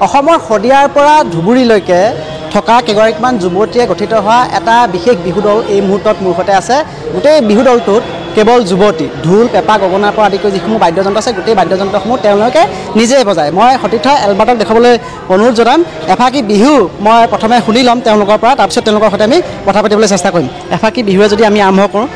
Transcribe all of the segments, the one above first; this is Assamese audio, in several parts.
অসমৰ শদিয়াৰ পৰা ধুবুৰীলৈকে থকা কেইগৰাকীমান যুৱতীয়ে গঠিত হোৱা এটা বিশেষ বিহু দল এই মুহূৰ্তত মোৰ সৈতে আছে। গোটেই বিহু দলটোত কেৱল যুৱতী, ঢোল, পেঁপা, গগনাৰ পৰা আদি কৰি যিসমূহ বাদ্যযন্ত্ৰ আছে গোটেই বাদ্যযন্ত্ৰসমূহ তেওঁলোকে নিজেই বজায়। মই সতীৰ্থ এলবাৰ্টক দেখাবলৈ অনুৰোধ জনাম। এফাকি বিহু মই প্ৰথমে শুনি ল'ম তেওঁলোকৰ পৰা, তাৰপিছত তেওঁলোকৰ সৈতে আমি কথা পাতিবলৈ চেষ্টা কৰিম। এফাকি বিহুৱে যদি আমি আৰম্ভ কৰোঁ।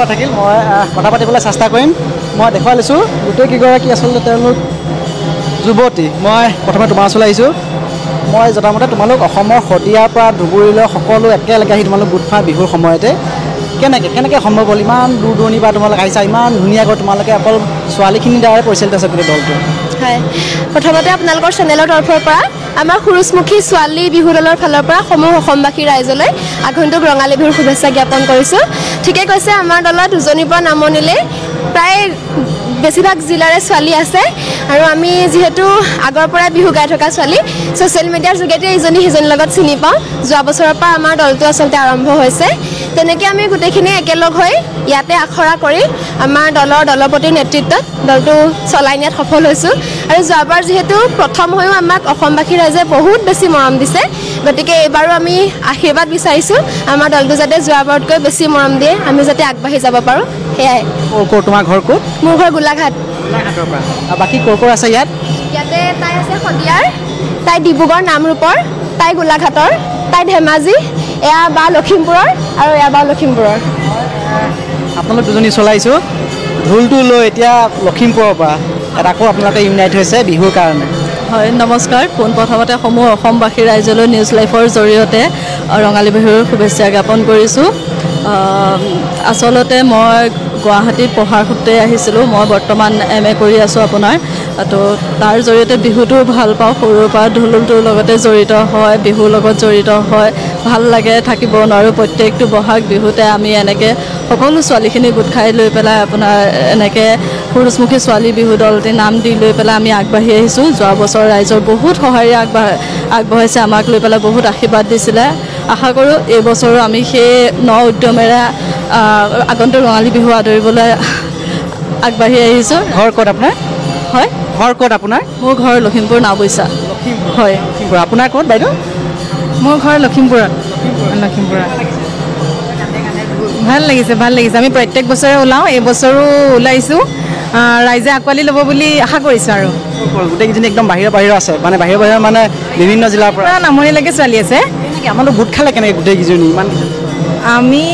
থাকিল মই কথা পাতিবলৈ চেষ্টা কৰিম মই দেখুৱাই লৈছোঁ গোটেই কেইগৰাকী আচলতে তেওঁলোক যুৱতী মই প্ৰথমে তোমাৰ ওচৰলৈ আহিছোঁ মই জনামতে তোমালোক অসমৰ শদিয়াৰ পৰা ধুবুৰীলৈ সকলো একেলগে আহি তোমালোক গোট খোৱা বিহুৰ সময়তে কেনেকৈ সম্ভৱ হ'ল ইমান দূৰ দূৰণিৰ পৰা তোমালোক আহিছা ইমান ধুনীয়াকৈ তোমালোকে অকল ছোৱালীখিনিৰ দ্বাৰাই পৰিচালিত আছে গোটেই দলটো হয় প্ৰথমতে আপোনালোকৰ চেনেলৰ তৰফৰ পৰা আমাৰ সুৰুচমুখী ছোৱালী বিহু দলৰ ফালৰ পৰা সমূহ অসমবাসী ৰাইজলৈ আগন্তুক ৰঙালী বিহুৰ শুভেচ্ছা জ্ঞাপন কৰিছোঁ ঠিকে কৈছে আমাৰ দলত উজনিৰ পৰা নামনিলৈ প্ৰায় বেছিভাগ জিলাৰে ছোৱালী আছে আৰু আমি যিহেতু আগৰ পৰাই বিহু গাই থকা ছোৱালী ছ'চিয়েল মিডিয়াৰ যোগেদি ইজনী সিজনীৰ লগত চিনি পাওঁ যোৱা বছৰৰ পৰা আমাৰ দলটো আচলতে আৰম্ভ হৈছে তেনেকৈ আমি গোটেইখিনি একেলগ হৈ ইয়াতে আখৰা কৰি আমাৰ দলপতিৰ নেতৃত্বত দলটো চলাই নিয়াত সফল হৈছোঁ আৰু যোৱাবাৰ যিহেতু প্ৰথম হৈও আমাক অসমবাসী ৰাইজে বহুত বেছি মৰম দিছে গতিকে এইবাৰো আমি আশীৰ্বাদ বিচাৰিছোঁ আমাৰ দলটো যাতে যোৱাবাৰতকৈ বেছি মৰম দিয়ে আমি যাতে আগবাঢ়ি যাব পাৰোঁ সেয়াই তোমাৰ ঘৰ ক'ত মোৰ ঘৰ গোলাঘাটৰ পৰা আৰু বাকী ক'ৰ আছে ইয়াতে তাই আছে শদিয়াৰ তাই ডিব্ৰুগড় নামৰূপৰ তাই গোলাঘাটৰ তাই ধেমাজি এয়া বা লখিমপুৰৰ আৰু এয়া বা লখিমপুৰৰ আপোনালোক দুজনী চলাইছোঁ ঢোলটো লৈ এতিয়া লখিমপুৰৰ পৰা আকৌ আপোনালোকে ইউনাইট হৈছে বিহুৰ কাৰণে হয় নমস্কাৰ পোনপ্ৰথমতে সমূহ অসমবাসী ৰাইজলৈ নিউজ লাইভৰ জৰিয়তে ৰঙালী বিহুৰ শুভেচ্ছা জ্ঞাপন কৰিছোঁ আচলতে মই গুৱাহাটীত পঢ়াৰ সূত্ৰে আহিছিলোঁ মই বৰ্তমান MA কৰি আছোঁ আপোনাৰ তো তাৰ জৰিয়তে বিহুটো ভাল পাওঁ সৰুৰ পৰা ঢোলটোৰ লগতে জড়িত হয় বিহুৰ লগত জড়িত হয় ভাল লাগে থাকিব নোৱাৰোঁ প্ৰত্যেকটো বহাগ বিহুতে আমি এনেকৈ সকলো ছোৱালীখিনি গোট খাই লৈ পেলাই আপোনাৰ এনেকৈ সুৰুচমুখী ছোৱালী বিহু দলটি নাম দি লৈ পেলাই আমি আগবাঢ়ি আহিছোঁ যোৱা বছৰ ৰাইজৰ বহুত সঁহাৰি আগবঢ়াইছে আমাক লৈ পেলাই বহুত আশীৰ্বাদ দিছিলে আশা কৰোঁ এই বছৰো আমি সেই উদ্যমেৰে আগন্তুক ৰঙালী বিহু আদৰিবলৈ আগবাঢ়ি আহিছোঁ ঘৰ ক'ত আপোনাৰ হয় ঘৰ ক'ত আপোনাৰ মোৰ ঘৰ লখিমপুৰ নাওবৈচা হয় লখিমপুৰ আপোনাৰ ক'ত বাইদেউ মোৰ ঘৰ লখিমপুৰত ভাল লাগিছে আমি প্ৰত্যেক বছৰে ওলাওঁ এই বছৰো ওলাইছোঁ ৰাইজে আঁকোৱালি ল'ব বুলি আশা কৰিছোঁ আৰু গোটেইকেইজনী একদম বাহিৰৰ আছে মানে বাহিৰৰ মানে বিভিন্ন জিলাৰ পৰা নামনিলৈকে ছোৱালী আছে আমালোক গোট খালে কেনেকৈ গোটেইকেইজনী ইমান আমি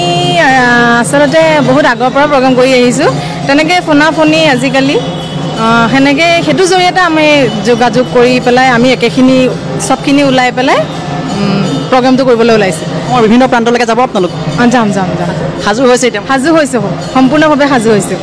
আচলতে বহুত আগৰ পৰা প্ৰগ্ৰাম কৰি আহিছোঁ তেনেকৈ ফোনাফোনি আজিকালি সেনেকৈ সেইটো জৰিয়তে আমি যোগাযোগ কৰি পেলাই আমি একেখিনি চবখিনি ওলাই পেলাই প্ৰগ্ৰামটো কৰিবলৈ ওলাইছোঁ বিভিন্ন প্ৰান্তলৈকে যাব আপোনালোক যাম সাজু হৈছে এতিয়া সম্পূৰ্ণভাৱে সাজু হৈছোঁ